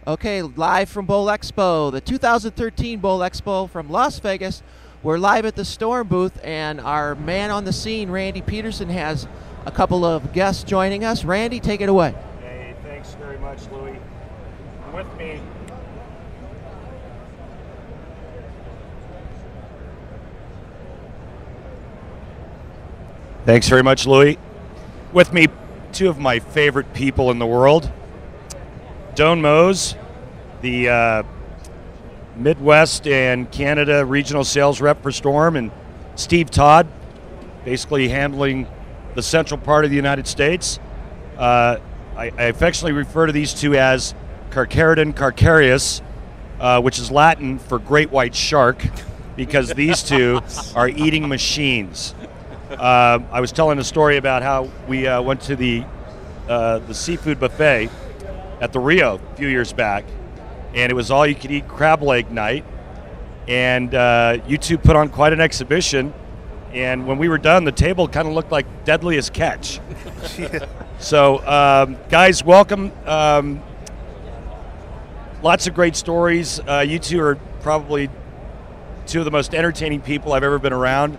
Okay, live from Bowl Expo, the 2013 Bowl Expo from Las Vegas. We're live at the Storm booth, and our man on the scene, Randy Pedersen, has a couple of guests joining us. Randy, take it away. Hey, thanks very much, Louie. With me, thanks very much, Louie. With me, two of my favorite people in the world. Doene Moos, the Midwest and Canada regional sales rep for Storm, and Steve Todd, basically handling the central part of the United States. I affectionately refer to these two as Carcharodon carcharias, which is Latin for great white shark, because these two are eating machines. I was telling a story about how we went to the seafood buffet at the Rio a few years back, and it was all-you-could-eat crab leg night, and you two put on quite an exhibition, and when we were done, the table kind of looked like Deadliest Catch. Yeah. So, guys, welcome. Lots of great stories. You two are probably two of the most entertaining people I've ever been around.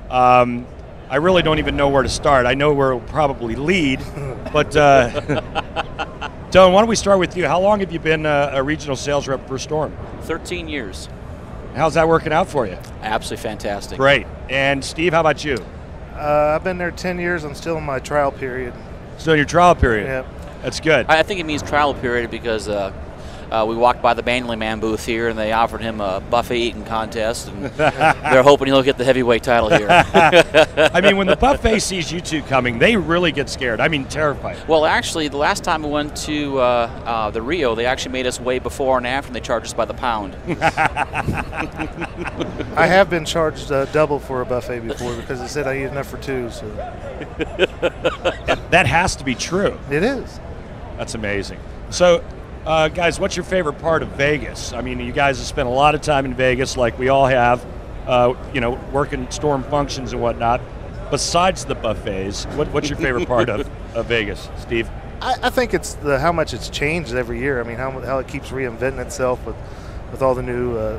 I really don't even know where to start. I know where it'll probably lead, but Doene, why don't we start with you? How long have you been a regional sales rep for Storm? 13 years. How's that working out for you? Absolutely fantastic. Great. And Steve, how about you? I've been there 10 years. I'm still in my trial period. Still in your trial period? Yep. That's good. I think it means trial period because we walked by the Manly Man booth here and they offered him a buffet eating contest, and they're hoping he'll get the heavyweight title here. I mean, when the buffet sees you two coming, they really get scared. I mean, terrified. Well, actually, the last time we went to the Rio, they actually made us weigh before and after, and they charged us by the pound. I have been charged double for a buffet before because they said I eat enough for two. So That has to be true. it is. That's amazing. So, guys, what's your favorite part of Vegas? I mean, you guys have spent a lot of time in Vegas, like we all have, working Storm functions and whatnot. Besides the buffets, what's your favorite part of Vegas, Steve? I think it's how much it's changed every year. I mean, how it keeps reinventing itself with all the new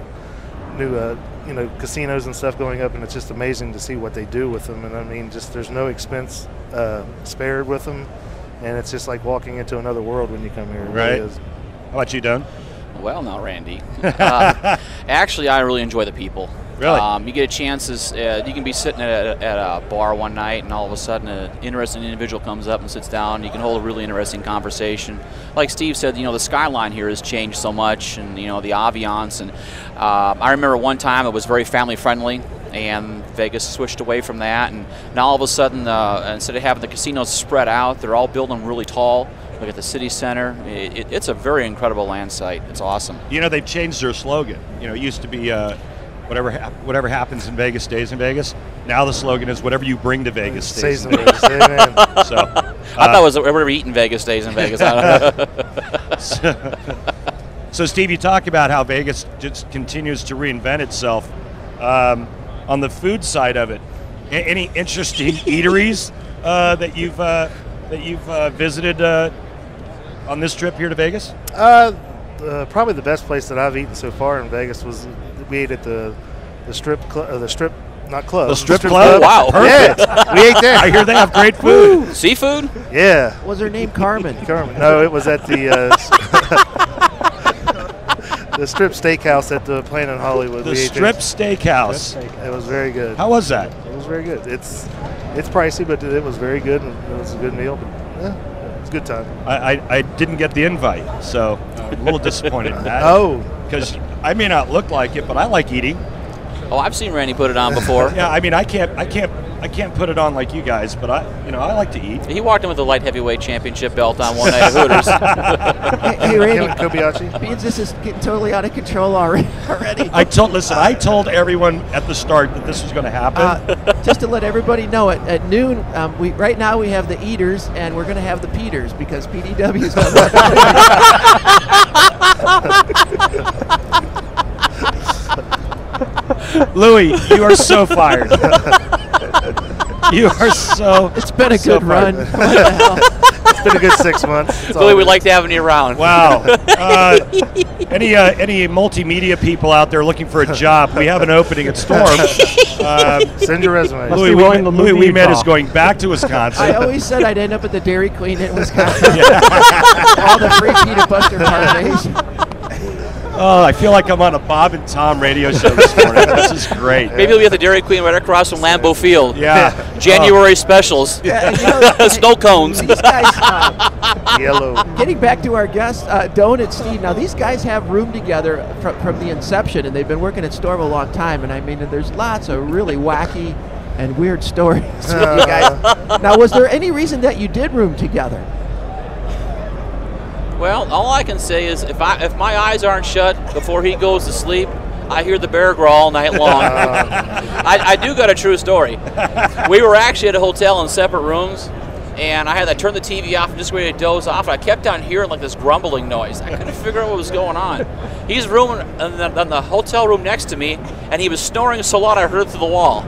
casinos and stuff going up, and it's just amazing to see what they do with them. And I mean, just there's no expense spared with them, and it's just like walking into another world when you come here. It Right. really is. How about you, Doene? Well, now, Randy. Actually, I really enjoy the people. Really? You get a chance, you can be sitting at a bar one night and all of a sudden an interesting individual comes up and sits down. You can hold a really interesting conversation. Like Steve said, the skyline here has changed so much, and, the ambiance. And I remember one time it was very family friendly, and Vegas switched away from that. And now all of a sudden, instead of having the casinos spread out, they're all building really tall. Look at the city center. It's a very incredible land site. It's awesome. They've changed their slogan. It used to be whatever happens in Vegas stays in Vegas. Now the slogan is whatever you bring to Vegas stays in Vegas. Amen. So, I thought it was whatever we eat in Vegas stays in Vegas. So, Steve, you talk about how Vegas just continues to reinvent itself. On the food side of it, any interesting eateries that you've visited on this trip here to Vegas? Probably the best place that I've eaten so far in Vegas was we ate at the strip club. The strip club. Wow. Perfect. Yeah, we ate there. I hear they have great food. Seafood? Yeah. Was her name Carmen? Carmen. No, it was at the the strip steakhouse at the Plain in Hollywood. The Strip Steakhouse. It was very good. How was that? It was very good. It's pricey, but it was very good, and it was a good meal. But yeah, it's a good time. I didn't get the invite, so I'm a little disappointed in that. Oh, Because I may not look like it, but I like eating. Oh, I've seen Randy put it on before. Yeah, I mean, I can't put it on like you guys, but I like to eat. He walked in with the light heavyweight championship belt on one night at Hooters. Hey, Randy, Kobayashi. means this is getting totally out of control already. I told everyone at the start that this was going to happen. Just to let everybody know, at noon, right now we have the eaters, and we're going to have the Peters because PDW is going Louie, you are so fired. You are so. It's been a so good run. fired. What the hell? been a good 6 months. Louie, we'd like to have you around. Wow. Any multimedia people out there looking for a job? We have an opening at Storm. Send your resume. Louie Wemett is going back to Wisconsin. I always said I'd end up at the Dairy Queen in Wisconsin. All the free peanut butter parfaits. Oh, I feel like I'm on a Bob and Tom radio show this morning. This is great. Maybe you'll be at the Dairy Queen right across from Lambeau Field. Yeah. January specials. Yeah, Snow cones. These guys, Yellow. getting back to our guests, Doene and Steve. Now these guys have roomed together from the inception, and they've been working at Storm a long time. And I mean, there's lots of really wacky and weird stories with you guys. Now, was there any reason that you did room together? Well, all I can say is if my eyes aren't shut before he goes to sleep, I hear the bear growl all night long. I do got a true story. We were actually at a hotel in separate rooms, and I turned the TV off and just ready to doze off, and I kept on hearing like this grumbling noise. I couldn't figure out what was going on. He's rooming in the hotel room next to me, and he was snoring so loud I heard it through the wall.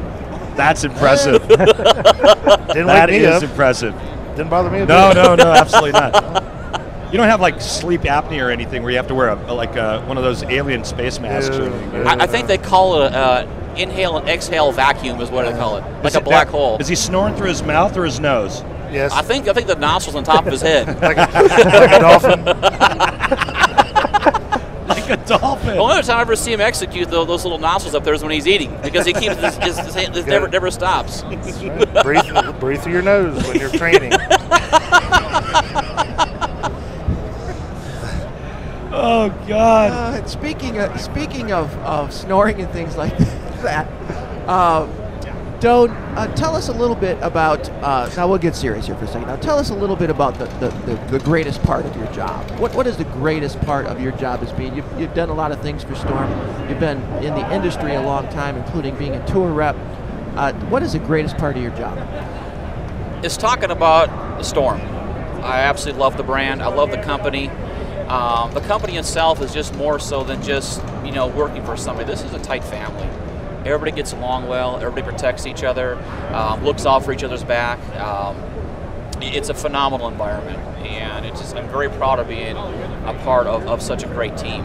That's impressive. That is impressive. Didn't bother me a bit. No, absolutely not. You don't have like sleep apnea or anything where you have to wear one of those alien space masks or anything. I think they call it inhale and exhale vacuum is what they call it, like a black hole. Is he snoring through his mouth or his nose? Yes. I think the nostrils on top of his head. like a dolphin. Like a dolphin. The only other time I ever see him execute those little nostrils up there is when he's eating, because he keeps his hand, never stops. Breathe through your nose when you're training. Oh God! Speaking of snoring and things like that, Doene, tell us a little bit about. Now we'll get serious here for a second. Now tell us a little bit about the greatest part of your job. What is the greatest part of your job as being? You've done a lot of things for Storm. You've been in the industry a long time, including being a tour rep. What is the greatest part of your job? It's talking about the Storm. I absolutely love the brand. I love the company. The company itself is just more so than just working for somebody. This is a tight family. Everybody gets along well. Everybody protects each other, looks out for each other's back. It's a phenomenal environment, and I'm very proud of being a part of such a great team.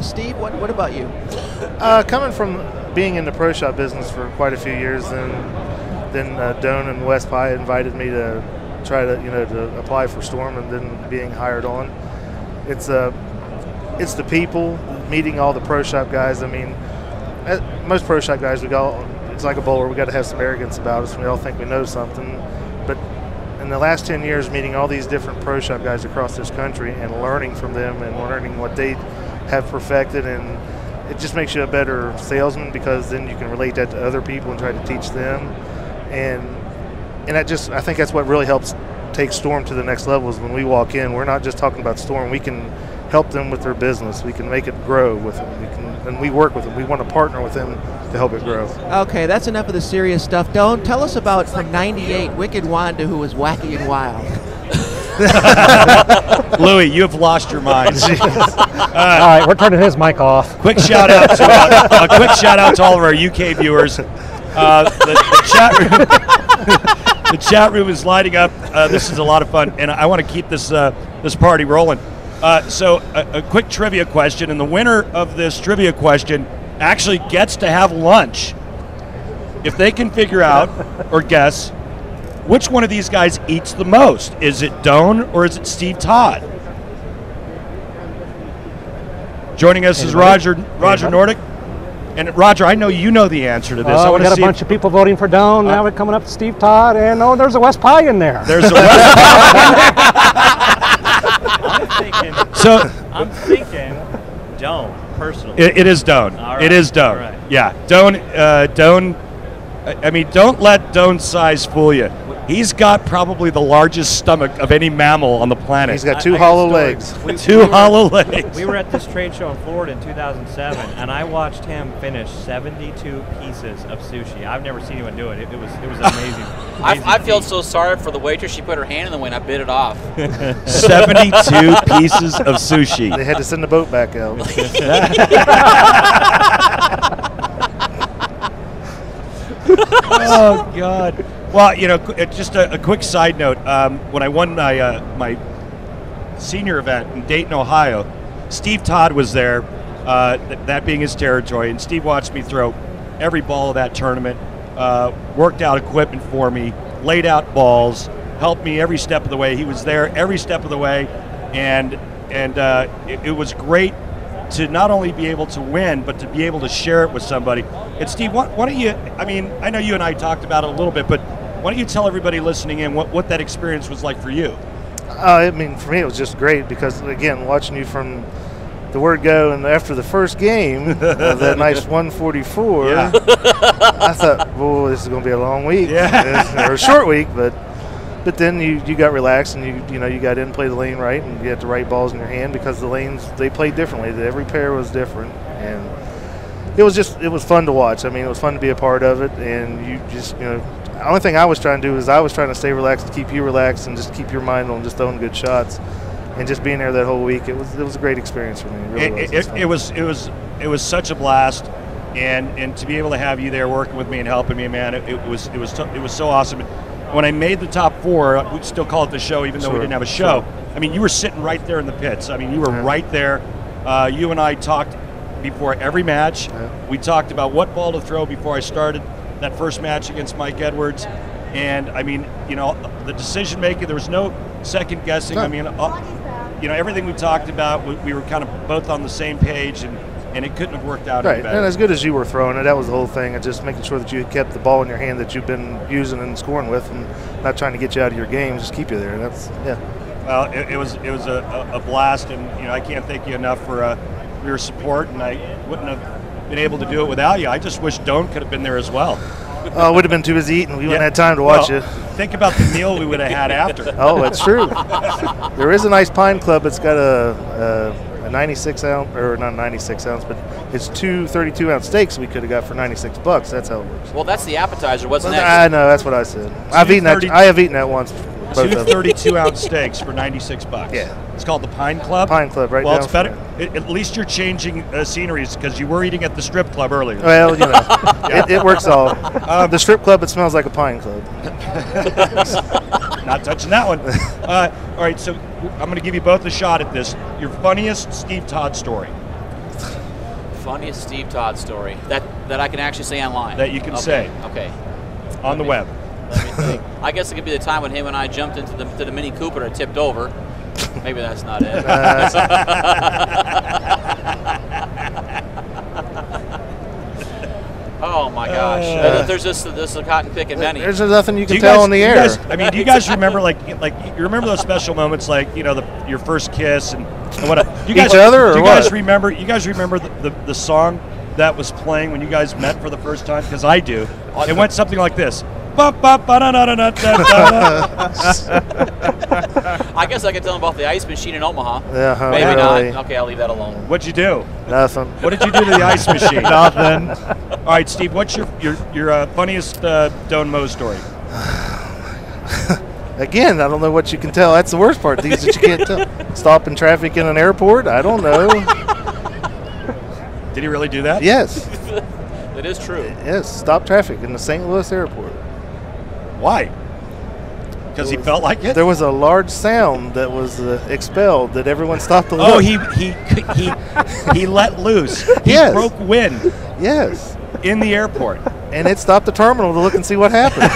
Steve, what about you? Coming from being in the pro shop business for quite a few years, then Doene and West Pie invited me to try to apply for Storm, and then being hired on. It's the people, meeting all the pro shop guys. I mean, most pro shop guys, it's like a bowler. We got to have some arrogance about us. We all think we know something. But in the last 10 years, meeting all these different pro shop guys across this country and learning from them and learning what they have perfected, and it just makes you a better salesman, because then you can relate that to other people and try to teach them. And I think that's what really helps take Storm to the next level, is when we walk in, we're not just talking about Storm. We can help them with their business. We can make it grow with them. And we work with them. We want to partner with them to help it grow. Okay, that's enough of the serious stuff. Doene, tell us about from '98, Wicked Wanda, who was wacky and wild. Louie, you have lost your mind. All right, we're turning his mic off. Quick shout out to all of our UK viewers. The chat room is lighting up. This is a lot of fun, and I want to keep this party rolling. So a quick trivia question, and the winner of this trivia question actually gets to have lunch if they can figure out or guess which one of these guys eats the most. Is it Doene or is it Steve Todd? Joining us is Roger Nordic. And Roger, I know you know the answer to this. We got a bunch of people voting for Doene. Now we're coming up to Steve Todd, and there's a West Pie in there. There's a West Pie. I'm thinking Doene, personally. It is Doene. Right. It is Doene. Right. Yeah, Doene. I mean, don't let Doene's size fool you. He's got probably the largest stomach of any mammal on the planet. He's got two hollow legs. Two hollow legs. We were at this trade show in Florida in 2007, and I watched him finish 72 pieces of sushi. I've never seen anyone do it. It was amazing. I feel so sorry for the waitress. She put her hand in the way and I bit it off. 72 pieces of sushi. They had to send the boat back out. Oh God. Well, just a quick side note. When I won my senior event in Dayton, Ohio, Steve Todd was there, that being his territory, and Steve watched me throw every ball of that tournament, worked out equipment for me, laid out balls, helped me every step of the way. He was there every step of the way, and it was great to not only be able to win, but to be able to share it with somebody. And Steve, why don't you, I know you and I talked about it a little bit, but why don't you tell everybody listening in what that experience was like for you? For me, it was just great because, again, watching you from the word go and after the first game, that nice 144, yeah. I thought, well, this is going to be a long week, or a short week, but then you got relaxed and you got in, play the lane right, and you had the right balls in your hand because the lanes, they played differently. Every pair was different, and it was fun to watch. It was fun to be a part of it, and you just, the only thing I was trying to do is I was trying to stay relaxed, to keep you relaxed, and just keep your mind on just throwing good shots, and just being there that whole week. It was a great experience for me. It was such a blast, and to be able to have you there working with me and helping me, man, it was so awesome. When I made the top 4, we'd still call it the show, even though we didn't have a show. Sure. You were sitting right there in the pits. You were right there. You and I talked before every match. Yeah. We talked about what ball to throw before I started that first match against Mike Edwards. And, the decision making, there was no second guessing. No. Everything we talked about, we were kind of both on the same page, and it couldn't have worked out any better. And as good as you were throwing it, that was the whole thing, and just making sure that you kept the ball in your hand that you've been using and scoring with, and not trying to get you out of your game, just keep you there. Well, it was a blast, and I can't thank you enough for your support, and I wouldn't have been able to do it without you. I just wish Doene could have been there as well. Oh, would have been too busy eating. We wouldn't have had time to watch it. Think about the meal we would have had after. Oh, that's true. There is a nice Pine Club. It's got a 96 ounce, or not 96 ounce, but it's 2 32-ounce steaks we could have got for $96. That's how it works. Well, that's the appetizer, wasn't it? I know, that's what I said. I have eaten that once. 2 32-ounce steaks for $96. Yeah. It's called the Pine Club. Pine Club, right? Well, it's better. At least you're changing sceneries because you were eating at the strip club earlier. Well, it works all. The strip club, it smells like a Pine Club. Not touching that one. All right, so I'm going to give you both a shot at this. Your funniest Steve Todd story. Funniest Steve Todd story that I can actually say online. That you can say. Okay. On the web. Let me think. I guess it could be the time when him and I jumped into the Mini Cooper and tipped over. Maybe that's not it. Oh my gosh! There's just a cotton picking many. There's nothing you can tell on the air. Do you guys remember like you remember those special moments like your first kiss and what? You guys remember? You guys remember the song that was playing when you guys met for the first time? Because I do. It went something like this. I guess I could tell him about the ice machine in Omaha. Maybe not. Okay, I'll leave that alone. What'd you do? Nothing. What did you do to the ice machine? Nothing. All right, Steve. What's your funniest Doene Moos story? Again, I don't know what you can tell. That's the worst part. These that you can't tell. Stopping traffic in an airport? I don't know. Did he really do that? Yes. It is true. Yes. Stop traffic in the St. Louis airport. Why? Because he felt like it? There was a large sound that was expelled that everyone stopped to look. Oh, he let loose. He broke wind. Yes. In the airport. And it stopped the terminal to look and see what happened.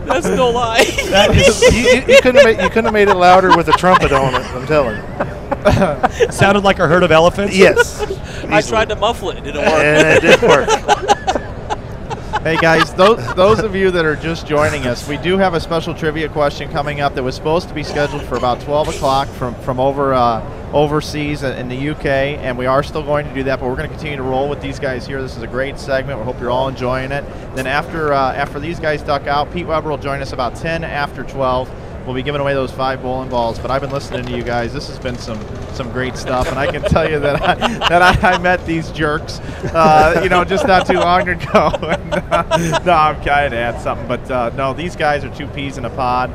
That's no lie. That is, you couldn't have made it louder with a trumpet on it, I'm telling you. It sounded like a herd of elephants? Yes. I tried to muffle it. It didn't work. And it didn't work. Hey guys, those of you that are just joining us, we do have a special trivia question coming up that was supposed to be scheduled for about 12 o'clock from overseas in the UK, and we are still going to do that, but we're going to continue to roll with these guys here. This is a great segment. We hope you're all enjoying it. Then after these guys duck out, Pete Weber will join us about 10 after 12. We'll be giving away those 5 bowling balls, but I've been listening to you guys. This has been some great stuff, and I can tell you that I met these jerks, just not too long ago. No, I'm kind of add something, but no, these guys are 2 peas in a pod.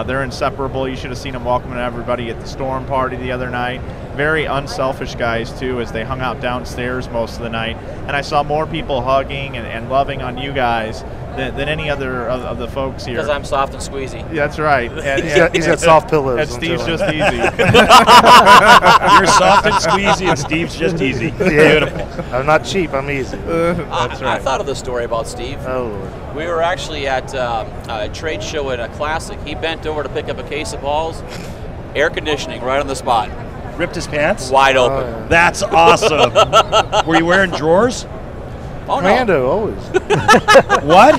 They're inseparable. You should have seen them welcoming everybody at the Storm party the other night. very unselfish guys too, as they hung out downstairs most of the night. And I saw more people hugging and loving on you guys than any other of the folks here. Because I'm soft and squeezy. Yeah, that's right. And, He's got soft pillows. And Steve's just easy. You're soft and squeezy, and Steve's just easy. Yeah. Beautiful. I'm not cheap. I'm easy. That's right. I thought of this story about Steve. Oh, Lord. We were actually at a trade show at a Classic. He bent over to pick up a case of balls. Air conditioning right on the spot. Ripped his pants? Wide open. yeah. That's awesome. Were you wearing drawers? Oh, no. Commando, always. What?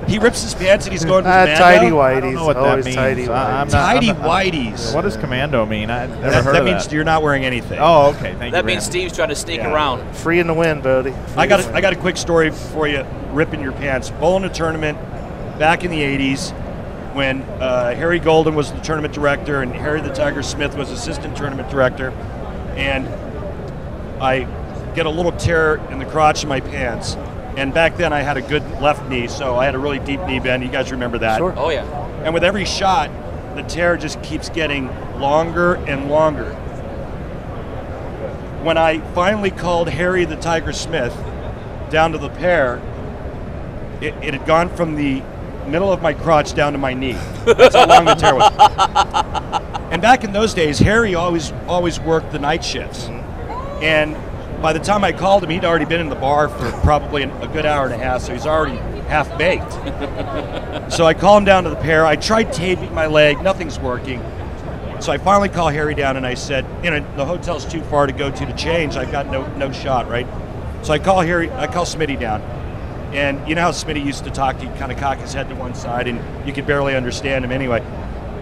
He rips his pants and he's going to commando? Tidy I whities. don't know what that Always means. tidy whities. Tidy whities. What does commando mean? I've never That heard of means that. you're not wearing anything. Oh, okay. Thank you. That means Brandon. Steve's trying to sneak Yeah. around. Free in the wind, Bodie. I got a quick story for you, ripping your pants. Bowling a tournament back in the 80s when Harry Golden was the tournament director and Harry the Tiger Smith was assistant tournament director. And I get a little tear in the crotch of my pants. And back then I had a good left knee, so I had a really deep knee bend. You guys remember that? Sure. Oh, yeah. And with every shot, the tear just keeps getting longer and longer. When I finally called Harry the Tiger Smith down to the pair, it had gone from the middle of my crotch down to my knee. That's how long the tear was. And back in those days, Harry always worked the night shifts. And by the time I called him, he'd already been in the bar for probably a good hour and a half, so he's already half-baked. So I call him down to the pair. I tried taping my leg. Nothing's working. So I finally call Harry down, and I said, the hotel's too far to go to change. I've got no shot, right? So I call Smitty down. And you know how Smitty used to talk? He'd kind of cock his head to one side, and you could barely understand him anyway.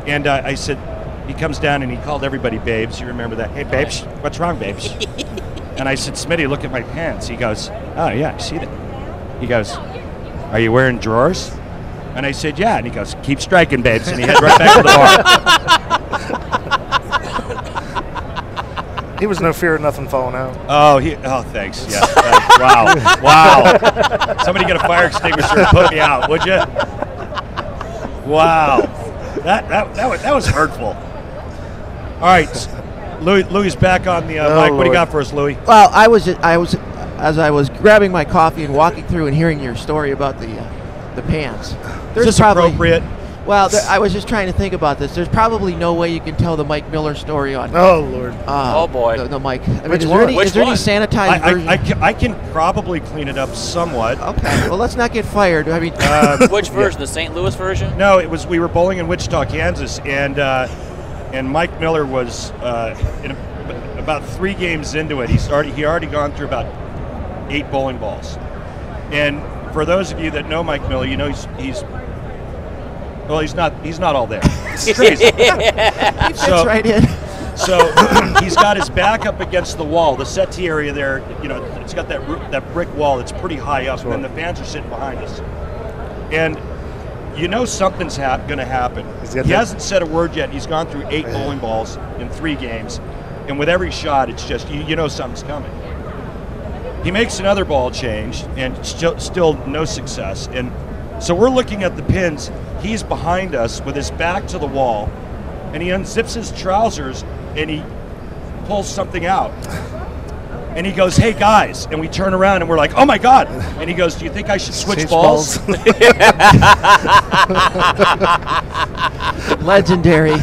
And I said, he comes down, and he called everybody babes. You remember that? Hey, babes, what's wrong, babes? And I said, Smitty, look at my pants. He goes, oh, yeah, I see that. He goes, are you wearing drawers? And I said, yeah. And he goes, keep striking, babes. And he headed right back to the bar. He was no fear of nothing falling out. Oh, thanks. Yeah. Wow. Somebody get a fire extinguisher and put me out, would you? Wow. That was hurtful. All right. Louie's back on the mic. What do you got for us, Louie? Well, I was as I was grabbing my coffee and walking through and hearing your story about the pants. Is this appropriate? Well, I was just trying to think about this. There's probably no way you can tell the Mike Miller story on. Oh, Lord. Oh, boy. The Mike. I mean, Which is one? there any, Which is there any one? sanitized version? I can probably clean it up somewhat. Okay. Well, let's not get fired. I mean, Which version? The St. Louis version? No, we were bowling in Wichita, Kansas, and Mike Miller was about 3 games into it. He already gone through about 8 bowling balls. And for those of you that know Mike Miller, you know he's not all there. It's crazy. he fits right in. So he's got his back up against the wall, the settee area there. It's got that brick wall that's pretty high up, and then the fans are sitting behind us. And something's going to happen. He hasn't said a word yet. He's gone through 8 bowling balls in 3 games, and with every shot, it's just something's coming. He makes another ball change, and still no success. And so we're looking at the pins. He's behind us with his back to the wall, and he unzips his trousers and he pulls something out. And he goes, hey guys, and we turn around and we're like, oh my God. And he goes, do you think I should switch balls? Legendary.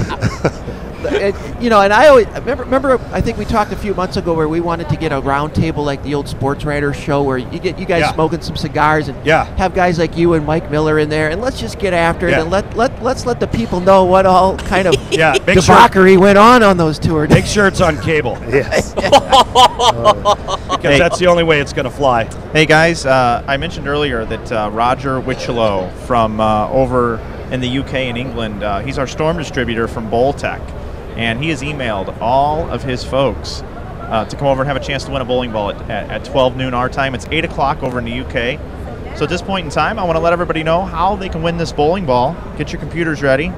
And I always remember. I think we talked a few months ago where we wanted to get a round table like the old Sports Writers show, where you guys smoking some cigars and have guys like you and Mike Miller in there, and let's just get after it and let's let the people know what all kind of debauchery went on those tours. Make sure it's on cable. Yes. Because that's the only way it's going to fly. Hey guys, I mentioned earlier that Roger Wichlow from over in the UK and England, he's our storm distributor from Bowltech, and he has emailed all of his folks to come over and have a chance to win a bowling ball at 12 noon our time. It's 8 o'clock over in the UK. So at this point in time, I want to let everybody know how they can win this bowling ball. Get your computers ready,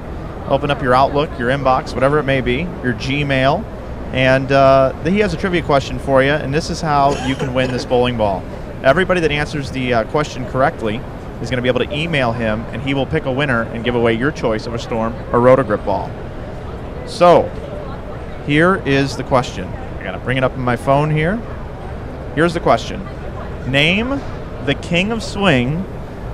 open up your Outlook, your inbox, whatever it may be, your Gmail, and he has a trivia question for you, and this is how you can win this bowling ball. Everybody that answers the question correctly is going to be able to email him, and he will pick a winner and give away your choice of a Storm or Rotogrip ball. So, here is the question. I got to bring it up on my phone here. Here's the question. Name the King of Swing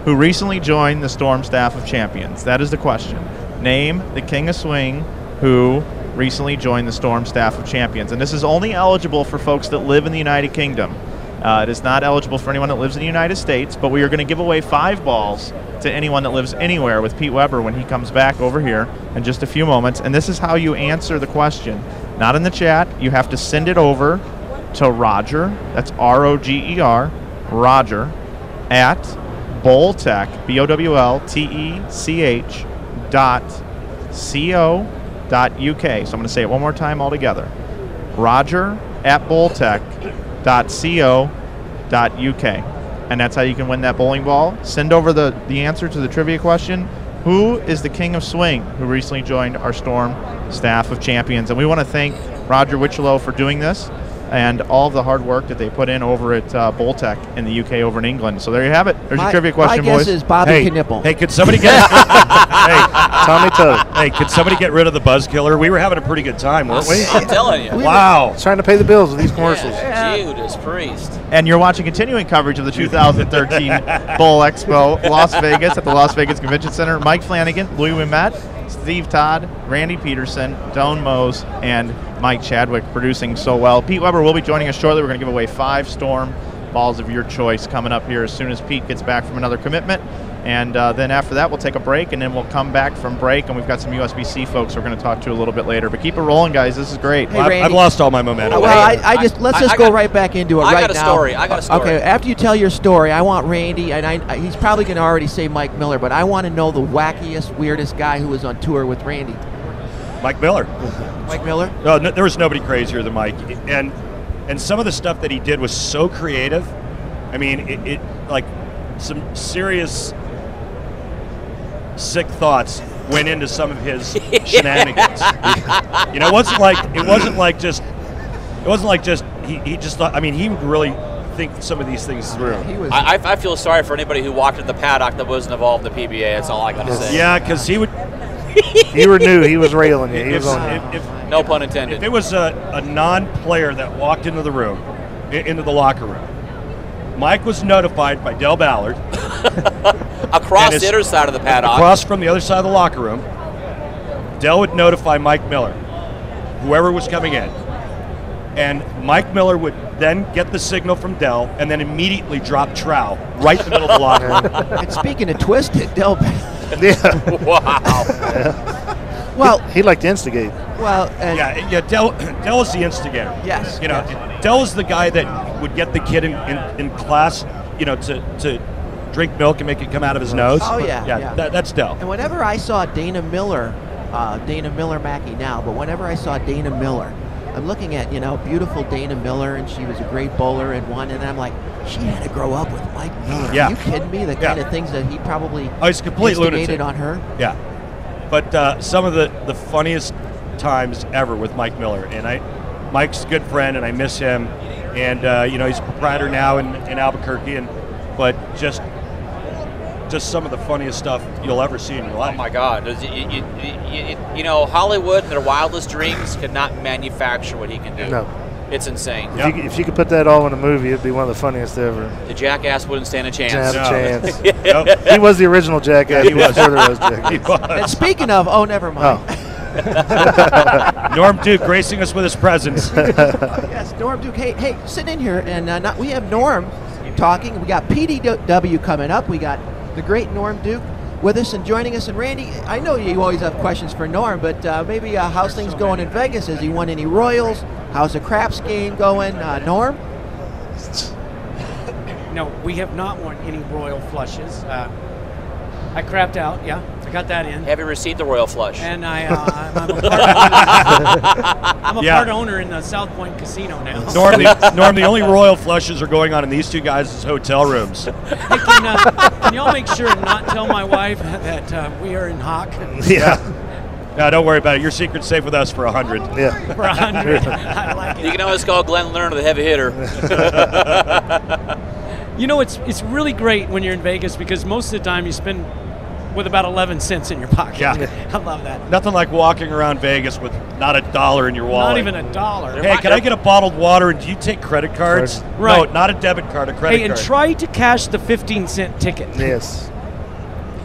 who recently joined the Storm staff of champions. That is the question. Name the King of Swing who recently joined the Storm staff of champions. And this is only eligible for folks that live in the United Kingdom. It is not eligible for anyone that lives in the United States, but we are going to give away 5 balls to anyone that lives anywhere with Pete Weber when he comes back over here in just a few moments. And this is how you answer the question. Not in the chat. You have to send it over to Roger, that's R-O-G-E-R, Roger, at Bowltech, BOWLTECH .co.uk. So I'm going to say it one more time all together. Roger at bowltech.co.uk. And that's how you can win that bowling ball. Send over the answer to the trivia question. Who is the King of Swing who recently joined our Storm staff of champions? And we want to thank Roger Wichlow for doing this and all of the hard work that they put in over at Bowltech in the UK over in England. So there you have it. There's your trivia question, boys. My guess is Bobby Knippel. Hey, could somebody get Tommy Todd. Hey, could somebody get rid of the buzz killer? We were having a pretty good time, weren't we? I'm telling you. Wow. Trying to pay the bills with these commercials. Judas Priest. And you're watching continuing coverage of the 2013 Bowl Expo, Las Vegas, at the Las Vegas Convention Center. Mike Flanagan, Louie Wemett, Steve Todd, Randy Pedersen, Doene Moos, and Mike Chadwick producing so well. Pete Weber will be joining us shortly. We're going to give away 5 Storm balls of your choice coming up here as soon as Pete gets back from another commitment. And then after that, we'll take a break, and then we'll come back from break, and we've got some USB-C folks we're going to talk to a little bit later. But keep it rolling, guys. This is great. Hey, Randy. I've lost all my momentum. Well, let's just go right back into it right now. I got a story. Okay, after you tell your story, I want Randy, and he's probably going to already say Mike Miller, but I want to know the wackiest, weirdest guy who was on tour with Randy. Mike Miller. Mike Miller? No, there was nobody crazier than Mike. And some of the stuff that he did was so creative. I mean, it like some serious sick thoughts went into some of his shenanigans. You know, it wasn't like just he just thought. I mean, he would really think some of these things through. I feel sorry for anybody who walked in the paddock that wasn't involved in the PBA. That's all I got to say. Yeah, because he would. You were new. He was railing you. He was on you. No pun intended. If it was a non-player that walked into the room, into the locker room, Mike was notified by Del Ballard. Across the other side of the paddock. Across from the other side of the locker room, Del would notify Mike Miller, whoever was coming in. And Mike Miller would then get the signal from Del and then immediately drop trow right in the middle of the locker room. And speaking of twisted, Del Ballard. Yeah. Wow. Well, he liked to instigate. Well, Del was the instigator. Yes. You know, Del was the guy that would get the kid in class, you know, to drink milk and make it come out of his nose. Oh yeah. That's Del. And whenever I saw Dana Miller Mackey now, but whenever I saw Dana Miller, I'm looking at, you know, beautiful Dana Miller, and she was a great bowler and won, and I'm like, she had to grow up with Mike Miller. Yeah. Are you kidding me? The kind of things that he probably he's a complete instigated lunatic on her. Yeah. But some of the funniest times ever with Mike Miller, and Mike's a good friend, and I miss him, and you know, he's a proprietor now in Albuquerque, but just some of the funniest stuff you'll ever see in your life. Oh my God! You know, Hollywood and their wildest dreams could not manufacture what he can do. No. It's insane. If you could put that all in a movie, it'd be one of the funniest ever. The jackass wouldn't stand a chance. Nope. He was the original jackass. He was. Jackass. And speaking of, never mind. Norm Duke gracing us with his presence. Yes, Norm Duke. Hey, sit in here, and we have Norm talking. We got PDW coming up. We got the great Norm Duke with us and joining us. And Randy, I know you always have questions for Norm, but maybe how's things going in Vegas? Has he won any Royals? How's the craps game going, Norm? No, we have not won any Royal flushes. I crapped out, I got that in. Have you received the Royal Flush? And I'm a part owner in the South Point Casino now. Norm, the only Royal Flushes are going on in these two guys' hotel rooms. Hey, can y'all make sure to not tell my wife that we are in hock? Yeah. No, don't worry about it. Your secret's safe with us for 100. Yeah. For 100. I like it. You can always call Glenn Lerner the heavy hitter. You know, it's really great when you're in Vegas because most of the time you spend with about 11 cents in your pocket. Yeah. I love that. Nothing like walking around Vegas with not $1 in your wallet. Not even $1. Hey, can I get a bottled water? And do you take credit cards? Right. No, not a debit card, a credit Hey, card. and try to cash the 15-cent ticket. Yes.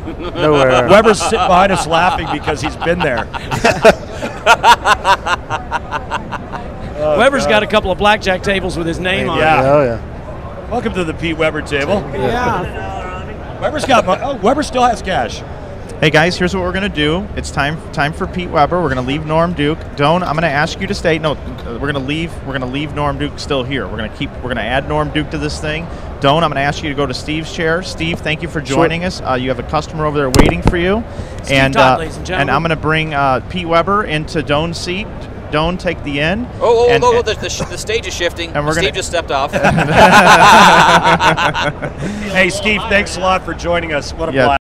Nowhere. Weber's sitting behind us laughing because he's been there. Weber's got a couple of blackjack tables with his name on Yeah. it. Oh, yeah. Welcome to the Pete Weber table. Yeah. Weber's got money. Oh, Weber still has cash. Hey guys, here's what we're gonna do. It's time for Pete Weber. We're gonna leave Norm Duke. Doene, I'm gonna ask you to stay. No, we're gonna leave Norm Duke still here. We're gonna add Norm Duke to this thing. Doene, I'm gonna ask you to go to Steve's chair. Steve, thank you for joining us. You have a customer over there waiting for you. Steve Todd, ladies and gentlemen. And I'm gonna bring Pete Weber into Doene's seat. Doene, take the end. The stage is shifting. And we're Steve gonna- just stepped off. Hey, Steve, thanks a lot for joining us. What a Yeah. blast.